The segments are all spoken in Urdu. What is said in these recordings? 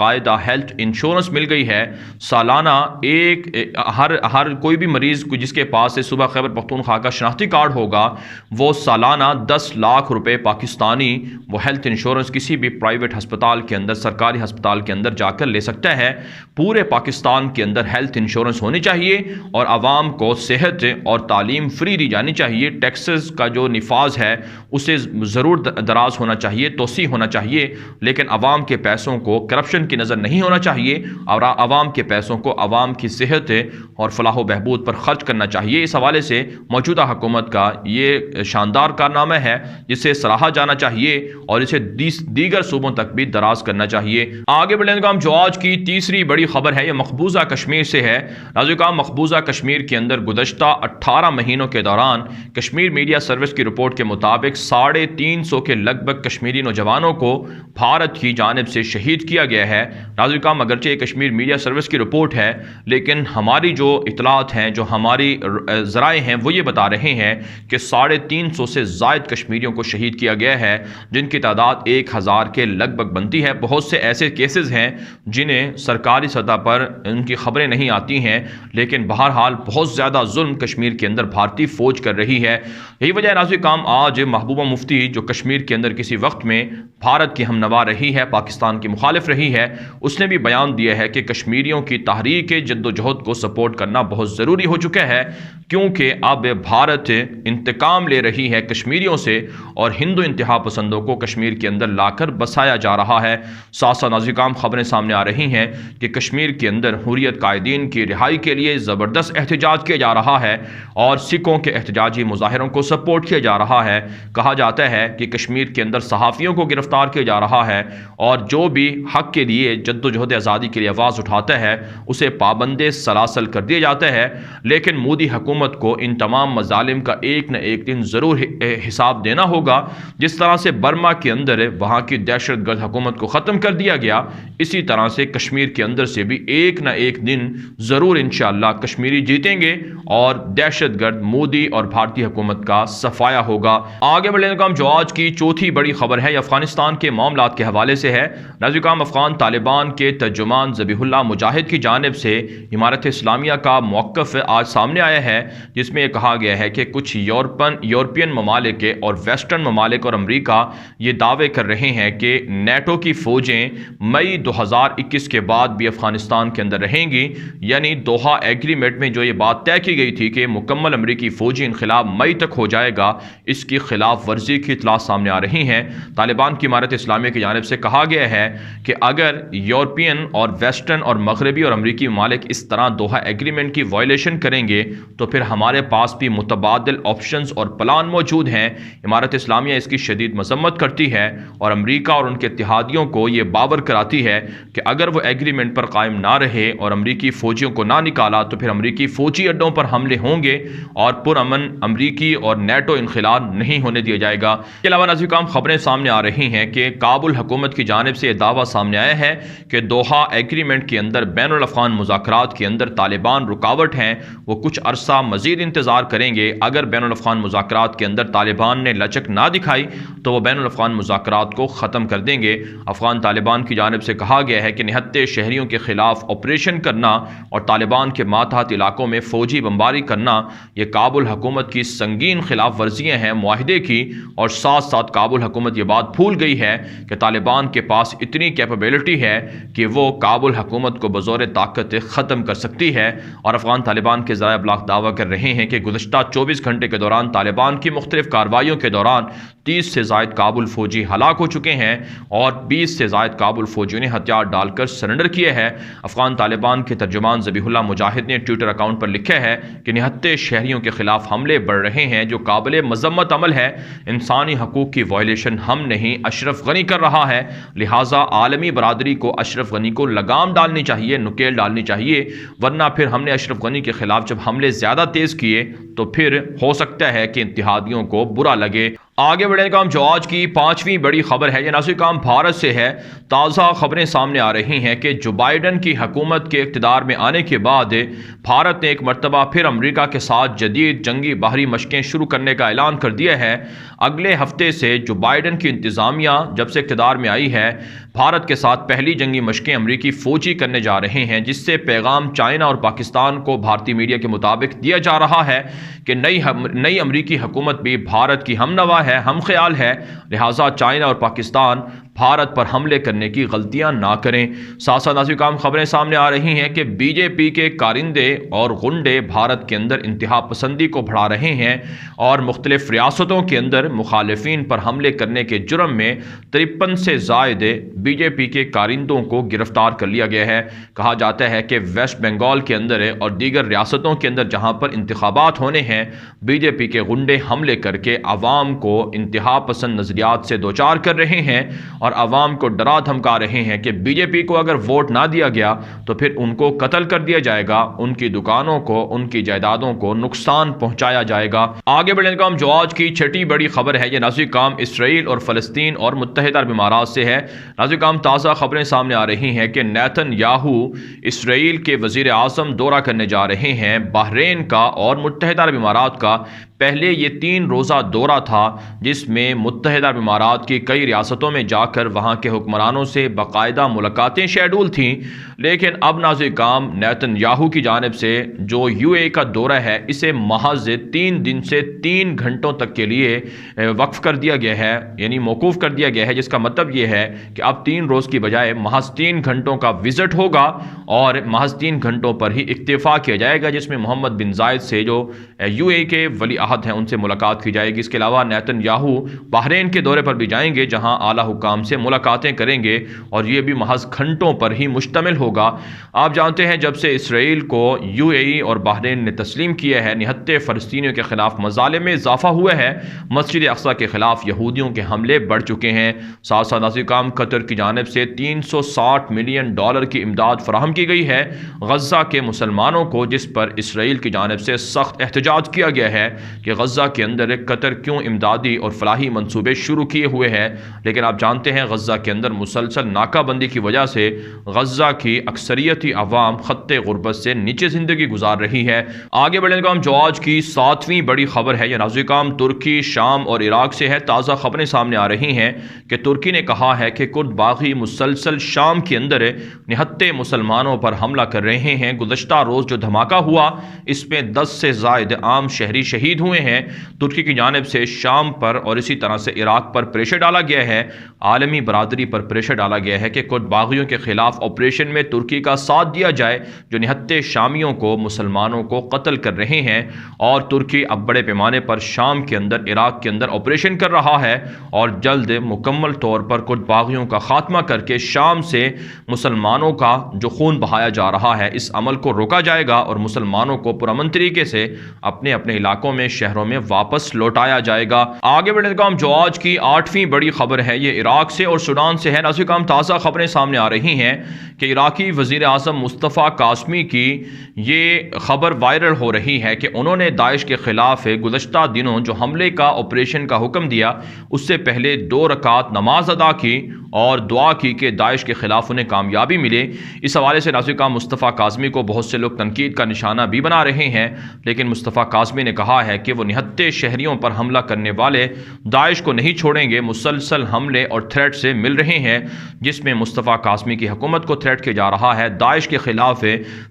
باقاعدہ ہیلتھ انشورنس مل گئی ہے۔ سالانہ ہر کوئی بھی مریض جس کے پاس صوبہ خیبر پختونخوا کا شناختی کارڈ ہوگا وہ سالانہ 10 لاکھ روپے پاکستانی وہ ہیلتھ انشورنس کسی بھی پرائیویٹ ہسپتال کے اندر، سرکاری ہسپتال کے اندر جا کر لے سکتا ہے۔ پورے پاکستان کے اندر ہیلتھ انشورنس ہونی چاہیے اور عوام کو صحت اور تعلیم فری دی جانی چاہیے۔ ٹیکسز کا جو نفاذ ہے اسے ضرور دراز ہونا چاہیے، توسیع ہونا چاہیے، لیکن عوام کے پیسوں کو کرپشن کی نظر نہیں ہونا چاہیے اور عوام کے پیسوں کو عوام کی صحت اور فلاح و بہبود پر خرچ کرنا چاہیے۔ اس حوالے سے موجودہ حکومت کا یہ شاندار کارنامہ ہے جسے سراہا جانا چاہیے اور اسے دیگر صوبوں تک بھی دراز کرنا چاہیے۔ آگے بڑھنے کا جو آج کی تیسری بڑی خبر ہے یہ مقبوضہ کشمیر سے ہے۔ ناظرین، مقبوضہ کشمیر کے اندر گزشتہ 18 مہینوں کے دوران کشمیر میڈیا سروس کی رپورٹ کے مطابق 350 کے لگ بھگ کشمیری نوجوانوں کو بھارت کی جانب سے شہید کیا گیا ہے۔ ناظرین، اگرچہ یہ کشمیر میڈیا سروس کی رپورٹ ہے لیکن ہماری جو اطلاعات ہیں، جو ہماری ذرائع ہیں وہ یہ بتا رہے ہیں کہ 350 سے زائد کشمیریوں کو شہید کیا گیا ہے، جن کی تعداد 1000 کے لگ بھگ بنتی ہے۔ بہت سے ایسے کیسز ہیں جنہیں سرکاری سطح پر ان کی خبریں نہیں آتی ہیں، لیکن بہرحال بہت زیادہ ظلم کشمیر کے اندر بھارتی فوج کر رہی ہے۔ یہی وجہ ہے ناظرین، آج محبوبہ مفتی جو کشمیر کے اندر کسی وقت میں بھارت کی ہمنوا رہی ہے، پاکستان کی مخالف رہی ہے، اس نے بھی بیان دیا ہے کہ کشمیریوں کی تحریک جد و جہد کو سپورٹ کرنا بہت ضروری ہو چکا ہے، کیونکہ اب بھارت انتقام لے رہی ہے کشمیریوں سے اور ہندو انتہا پسندوں کو کشمیر کے اندر لا کر بسایا جا رہا ہے۔ ساتھ ساتھ ناظرین، خبریں سامنے آ رہی ہیں کہ کشمیر کے اندر حریت قائدین کی رہائی کے لیے زبردست احتجاج کیا جا رہا ہے اور سکھوں کے احتجاجی مظاہروں کو سپورٹ کیا جا رہا ہے۔ کہا جاتا ہے کہ کشمیر کے اندر صحافیوں کو گرفتار کیا جا رہا ہے اور جو بھی حق کے لیے جد و جہد آزادی کے لیے آواز اٹھاتا ہے اسے پابند سلاسل کر دیا جاتا ہے۔ لیکن مودی حکومت کو ان تمام مظالم کا ایک نہ ایک دن ضرور حساب دینا ہوگا۔ جس طرح سے برما کے اندر وہاں کی دہشت گرد حکومت کو ختم کر دیا گیا، اسی طرح سے کشمیر کے اندر سے بھی ایک نہ ایک دن ضرور انشاءاللہ کشمیری جیتیں گے اور دہشت گرد مودی اور بھارتی حکومت کا صفایا ہوگا۔ آگے بڑھنے کا جو آج کی چوتھی بڑی خبر ہے یہ افغانستان کے معاملات کے حوالے سے ہے۔ ناظرین، افغان طالبان کے ترجمان ذبیح اللہ مجاہد کی جانب سے امارت اسلامیہ کا موقف آج سامنے آیا ہے، جس میں یہ کہا گیا ہے کہ کچھ یورپین ممالک اور ویسٹرن ممالک اور امریکہ یہ دعوے کر رہے ہیں کہ نیٹو کی فوجیں مئی 2021 کے بعد بھی افغانستان کے اندر رہیں گی، یعنی دوحہ ایگریمنٹ میں جو یہ بات طے کی گئی تھی کہ مکمل امریکی فوجی انخلا مئی تک ہو جائے گا، اس کی خلاف ورزی کی اطلاعات سامنے آ رہی ہیں۔ طالبان کی امارت اسلامیہ کی جانب سے کہا گیا ہے کہ اگر یورپین اور ویسٹرن اور مغربی اور امریکی ممالک اس طرح دوحہ ایگریمنٹ کی وائلیشن کریں گے تو پھر ہمارے پاس بھی متبادل آپشنز اور پلان موجود ہیں۔ امارت اسلامیہ اس کی شدید مذمت کرتی ہے اور امریکہ اور ان کے اتحادیوں کو یہ باور کراتی ہے کہ اگر وہ ایگریمنٹ پر قائم نہ رہے اور امریکی فوجیوں کو نہ نکالا تو پھر امریکی فوجی اڈوں پر حملے ہوں گے اور پرامن امریکی اور نیٹو انخلا نہیں ہونے دیا جائے گا۔ اس کے علاوہ ناظرین، خبریں سامنے آ رہی ہیں کہ کابل حکومت کی جانب سے یہ دعویٰ سامنے آیا ہے کہ دوحہ ایگریمنٹ کے اندر بین الافغان مذاکرات کے اندر طالبان رکاوٹ ہیں، وہ کچھ عرصہ مزید انتظار کریں گے۔ اگر بین الافغان مذاکرات کے اندر طالبان نے لچک نہ دکھائی تو وہ بین الافغان مذاکرات کو ختم کر دیں گے۔ افغان طالبان کی جانب سے کہا گیا ہے کہ نہتے شہریوں کے خلاف آپریشن کرنا اور طالبان کے ماتحت علاقوں میں فوجی بمباری کرنا یہ کابل حکومت کی سنگین خلاف ورزیاں ہیں معاہدے کی، اور ساتھ ساتھ کابل حکومت یہ بات بھول گئی ہے کہ طالبان کے پاس اتنی کیپیبلٹی ہے کہ وہ کابل حکومت کو بزور طاقت ختم کر سکتی ہے۔ اور افغان طالبان کے ذرائع ابلاغ دعویٰ کر رہے ہیں کہ گزشتہ 24 گھنٹے کے دوران طالبان کی مختلف کارروائیوں کے دوران 30 سے زائد کابل فوجی ہلاک ہو چکے ہیں اور 20 سے زائد کابل فوجیوں نے ہتھیار ڈال کر سرنڈر کیے ہیں۔ افغان طالبان کے ترجمان ذبیح اللہ مجاہد نے ٹویٹر اکاؤنٹ پر لکھا ہے کہ نہتے شہریوں کے خلاف حملے بڑھ رہے ہیں جو قابل مذمت عمل ہے۔ انسانی حقوق کی وائلیشن ہم نہیں اشرف غنی کر رہا ہے، لہٰذا عالمی برادری کو اشرف غنی کو لگام ڈالنی چاہیے، نکیل ڈالنی چاہیے، ورنہ پھر ہم نے اشرف غنی کے خلاف جب حملے زیادہ تیز کیے تو پھر ہو سکتا ہے کہ اتحادیوں کو برا لگے۔ آگے بڑھنے کا جو آج کی پانچویں بڑی خبر ہے یہ ناظرین کام بھارت سے ہے۔ تازہ خبریں سامنے آ رہی ہیں کہ جو بائیڈن کی حکومت کے اقتدار میں آنے کے بعد بھارت نے ایک مرتبہ پھر امریکہ کے ساتھ جدید جنگی باہری مشقیں شروع کرنے کا اعلان کر دیا ہے۔ اگلے ہفتے سے جو بائیڈن کی انتظامیہ جب سے اقتدار میں آئی ہے، بھارت کے ساتھ پہلی جنگی مشقیں امریکی فوجی کرنے جا رہے ہیں، جس سے پیغام چائنا اور پاکستان کو بھارتی میڈیا کے مطابق دیا جا رہا ہے کہ نئی امریکی حکومت بھی بھارت کی ہمنوا ہے، ہم خیال ہے، لہٰذا چائنا اور پاکستان بھارت پر حملے کرنے کی غلطیاں نہ کریں۔ ساتھ ساتھ ناظرین کام خبریں سامنے آ رہی ہیں کہ بی جے پی کے کارندے اور غنڈے بھارت کے اندر انتہا پسندی کو بڑھا رہے ہیں اور مختلف ریاستوں کے اندر مخالفین پر حملے کرنے کے جرم میں 53 سے زائد بی جے پی کے کارندوں کو گرفتار کر لیا گیا ہے۔ کہا جاتا ہے کہ ویسٹ بنگال کے اندر اور دیگر ریاستوں کے اندر جہاں پر انتخابات ہونے ہیں، بی جے پی کے غنڈے حملے کر کے عوام کو انتہا پسند نظریات سے دوچار کر رہے ہیں اور عوام کو ڈرا دھمکا رہے ہیں کہ بی جے پی کو اگر ووٹ نہ دیا گیا تو پھر ان کو قتل کر دیا جائے گا، ان کی دکانوں کو، ان کی جائیدادوں کو نقصان پہنچایا جائے گا۔ آگے بڑھنے کا جو آج کی چھٹی بڑی خبر ہے یہ ناظرین کام اسرائیل اور فلسطین اور متحدہ عرب امارات سے ہے۔ ناظرین کام تازہ خبریں سامنے آ رہی ہیں کہ نیتن یاہو اسرائیل کے وزیر اعظم دورہ کرنے جا رہے ہیں۔ بحرین کا اور متحدہ عرب امارات کا پہلے یہ 3 روزہ دورہ تھا، جس میں متحدہ عرب امارات کی کئی ریاستوں میں جا کر وہاں کے حکمرانوں سے باقاعدہ ملاقاتیں شیڈول تھیں، لیکن اب ناظرین کام نیتن یاہو کی جانب سے جو یو اے کا دورہ ہے اسے محض 3 دن سے 3 گھنٹوں تک کے لیے وقف کر دیا گیا ہے، یعنی موقوف کر دیا گیا ہے، جس کا مطلب یہ ہے کہ اب 3 روز کی بجائے محض 3 گھنٹوں کا وزٹ ہوگا اور محض 3 گھنٹوں پر ہی اکتفا کیا جائے گا، جس میں محمد بن زائد سے جو یو اے کے ولی عہد ہیں ان سے ملاقات کی جائے گی۔ اس کے علاوہ نیتن یاہو بحرین کے دورے پر بھی جائیں گے جہاں اعلیٰ حکام سے ملاقاتیں کریں گے اور یہ بھی محض گھنٹوں پر ہی مشتمل ہوگا۔ آپ جانتے ہیں جب سے اسرائیل کو یو اے ای اور بحرین نے تسلیم کیا ہے، نہتے فلسطینیوں کے خلاف مظالم میں اضافہ ہوا ہے، مسجد اقصی کے خلاف یہودیوں کے حملے بڑھ چکے ہیں۔ ساتھ ساتھ ناظرین کام قطر کی جانب سے $360 ملین کی امداد فراہم کی گئی ہے غزہ کے مسلمانوں کو، جس پر اسرائیل کی جانب سے سخت احتجاج کیا گیا ہے کہ غزہ کے اندر قطر کیوں امدادی اور فلاحی منصوبے شروع کیے ہوئے ہیں، لیکن آپ جانتے ہیں غزہ کے اندر مسلسل ناکہ بندی کی وجہ سے غزہ کی اکثریتی عوام خط غربت سے نیچے زندگی گزار رہی ہے۔ آگے بڑھنے کا جو آج کی 7ویں بڑی خبر ہے یہ ناظرین کام ترکی، شام اور عراق سے ہے۔ تازہ خبریں سامنے آ رہی ہیں کہ ترکی نے کہا ہے کہ کرد باغی مسلسل شام کے اندر نہتے مسلمانوں پر حملہ کر رہے ہیں۔ گزشتہ روز جو دھماکہ ہوا اس میں 10 سے زائد عام شہری شہید ہوئے ہیں۔ ترکی کی جانب سے شام پر اور اسی طرح سے عراق پر پریشر ڈالا گیا ہے، عالمی برادری پر پریشر ڈالا گیا ہے کہ کرد باغیوں کے خلاف آپریشن میں ترکی کا ساتھ دیا جائے جو نہتے شامیوں کو، مسلمانوں کو قتل کر رہے ہیں، اور ترکی اب بڑے پیمانے پر شام کے اندر، عراق کے اندر آپریشن کر رہا ہے اور جلد مکمل طور پر کرد باغیوں کا خاتمہ کر کے شام سے مسلمانوں کا جو خون بہایا جا رہا ہے اس عمل کو روکا جائے گا اور مسلمانوں کو پرامن طریقے سے اپنے اپنے علاقوں میں، شہروں میں واپس لوٹایا جائے گا۔ آگے بڑھنے کا جو آج کی 8ویں بڑی خبر ہے یہ عراق سے اور سوڈان سے ہے۔ ناظرین کام تازہ خبریں سامنے آ رہی ہیں کہ عراقی وزیر اعظم مصطفیٰ کاظمی کی یہ خبر وائرل ہو رہی ہے کہ انہوں نے داعش کے خلاف گزشتہ دنوں جو حملے کا آپریشن کا حکم دیا اس سے پہلے 2 رکعت نماز ادا کی اور دعا کی کہ داعش کے خلاف انہیں کامیابی ملے۔ اس حوالے سے ناظرین کام مصطفیٰ کاظمی کو بہت سے لوگ تنقید کا نشانہ بھی بنا رہے ہیں، لیکن مصطفیٰ کاظمی نے کہا ہے کہ وہ نہتے شہریوں پر حملہ کرنے والے داعش کو نہیں چھوڑیں گے۔ مسلسل حملے اور تھریٹ سے مل رہے ہیں جس میں مصطفیٰ کاظمی کی حکومت کو تھریٹ کیا جا رہا ہے۔ داعش کے خلاف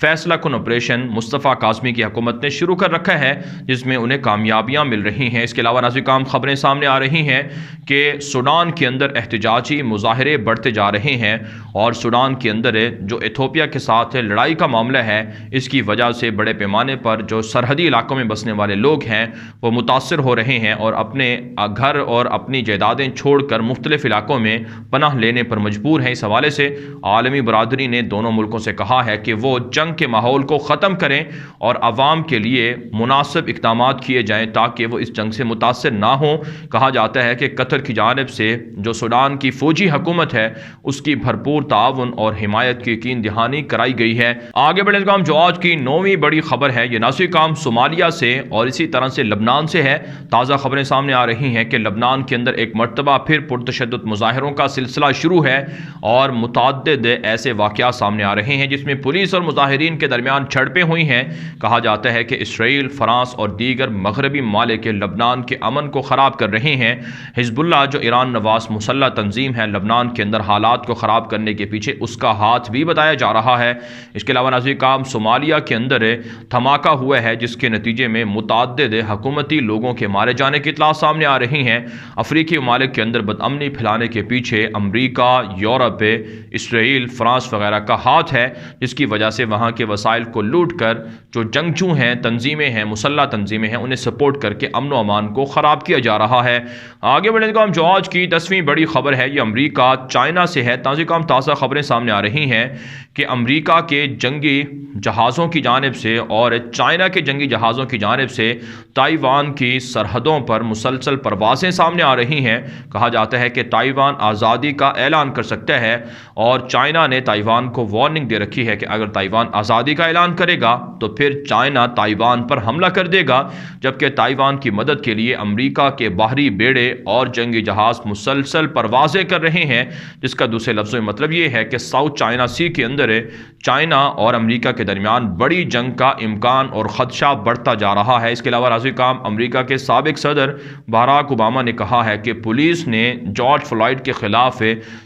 فیصلہ کن آپریشن مصطفیٰ کاظمی کی حکومت نے شروع کر رکھا ہے جس میں انہیں کامیابیاں مل رہی ہیں۔ اس کے علاوہ ناظرین کام خبریں سامنے آ رہی ہیں کہ سوڈان کے اندر احتجاجی مظاہرے بڑھتے جا رہے ہیں اور سوڈان کے اندر جو ایتھوپیا کے ساتھ لڑائی کا معاملہ ہے اس کی وجہ سے بڑے پیمانے پر جو سرحدی علاقوں میں بسنے والے لوگ ہیں وہ متاثر ہو رہے ہیں اور اپنے گھر اور اپنی جائیدادیں چھوڑ کر مختلف علاقوں میں پناہ لینے پر مجبور ہیں۔ اس حوالے سے عالمی برادری نے دونوں ملکوں سے کہا ہے کہ وہ جنگ کے ماحول کو ختم کریں اور عوام کے لیے مناسب اقدامات کیے جائیں تاکہ وہ اس جنگ سے متاثر نہ ہوں۔ کہا جاتا ہے کہ قطر کی جانب سے جو سوڈان کی فوجی حکومت ہے اس کی بھرپور تعاون اور حمایت کی یقین دہانی کرائی گئی ہے۔ آگے بڑھنے کا جو آج کی 9ویں بڑی خبر ہے یہ ناظرین کام صومالیہ سے اور اسی طرح طرح سے لبنان سے ہے۔ تازہ خبریں سامنے آ رہی ہیں کہ لبنان کے اندر ایک مرتبہ پھر پرتشدد مظاہروں کا سلسلہ شروع ہے اور متعدد ایسے واقعات سامنے آ رہے ہیں جس میں پولیس اور مظاہرین کے درمیان جھڑپیں ہوئی ہیں۔ کہا جاتا ہے کہ اسرائیل، فرانس اور دیگر مغربی ممالک لبنان کے امن کو خراب کر رہے ہیں۔ حزب اللہ جو ایران نواز مسلح تنظیم ہے، لبنان کے اندر حالات کو خراب کرنے کے پیچھے اس کا ہاتھ بھی بتایا جا رہا ہے۔ اس کے علاوہ ناظرین کام صومالیہ کے اندر دھماکہ ہوا ہے جس کے نتیجے میں متعدد حکومتی لوگوں کے مارے جانے کی اطلاع سامنے آ رہی ہیں۔ افریقی ممالک کے اندر بدامنی پھیلانے کے پیچھے امریکہ، یورپ، اسرائیل، فرانس وغیرہ کا ہاتھ ہے، جس کی وجہ سے وہاں کے وسائل کو لوٹ کر جو جنگجو ہیں، تنظیمیں ہیں، مسلح تنظیمیں ہیں، انہیں سپورٹ کر کے امن و امان کو خراب کیا جا رہا ہے۔ آگے بڑھنے کا جو آج کی 10ویں بڑی خبر ہے یہ امریکہ چائنا سے ہے۔ تازہ خبریں سامنے آ رہی ہیں کہ امریکہ کے جنگی جہازوں کی جانب سے اور چائنا کے جنگی جہازوں کی جانب سے تائیوان کی سرحدوں پر مسلسل پروازیں سامنے آ رہی ہیں۔ کہا جاتا ہے کہ تائیوان آزادی کا اعلان کر سکتا ہے اور چائنا نے تائیوان کو وارننگ دے رکھی ہے کہ اگر تائیوان آزادی کا اعلان کرے گا تو پھر چائنا تائیوان پر حملہ کر دے گا، جبکہ تائیوان کی مدد کے لیے امریکہ کے باہری بیڑے اور جنگی جہاز مسلسل پروازیں کر رہے ہیں، جس کا دوسرے لفظوں میں مطلب یہ ہے کہ ساؤتھ چائنا سی کے اندر چائنا اور امریکہ کے درمیان بڑی جنگ کا امکان اور خدشہ بڑھتا جا رہا ہے۔ اس کے علاوہ راضی کام امریکہ کے سابق صدر باراک اوباما نے کہا ہے کہ پولیس نے جارج فلائیڈ کے خلاف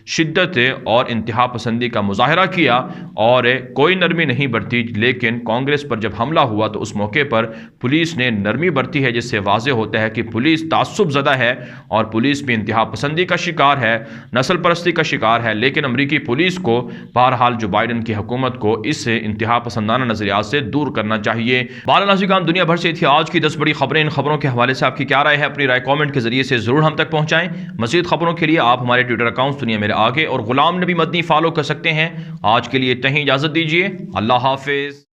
شدت اور انتہا پسندی کا مظاہرہ کیا اور کوئی نرمی نہیں برتی، لیکن کانگریس پر جب حملہ ہوا تو اس موقع پر پولیس نے نرمی برتی ہے، جس سے واضح ہوتا ہے کہ پولیس تعصب زدہ ہے اور پولیس بھی انتہا پسندی کا شکار ہے، نسل پرستی کا شکار ہے۔ لیکن امریکی پولیس کو بہرحال جو بائیڈن کی حکومت کو اس انتہا پسندانہ نظریات سے دور کرنا چاہیے۔ ناظرین دنیا بھر سے تھی آج کی 10 بڑی خبریں۔ ان خبروں کے حوالے سے آپ کی کیا رائے ہے؟ اپنی رائے کامنٹ کے ذریعے سے ضرور ہم تک پہنچائیں۔ مزید خبروں کے لیے آپ ہمارے ٹویٹر اکاؤنٹ دنیا میرے آگے اور غلام نبی مدنی فالو کر سکتے ہیں۔ آج کے لیے اتنا ہی، اجازت دیجیے، اللہ حافظ۔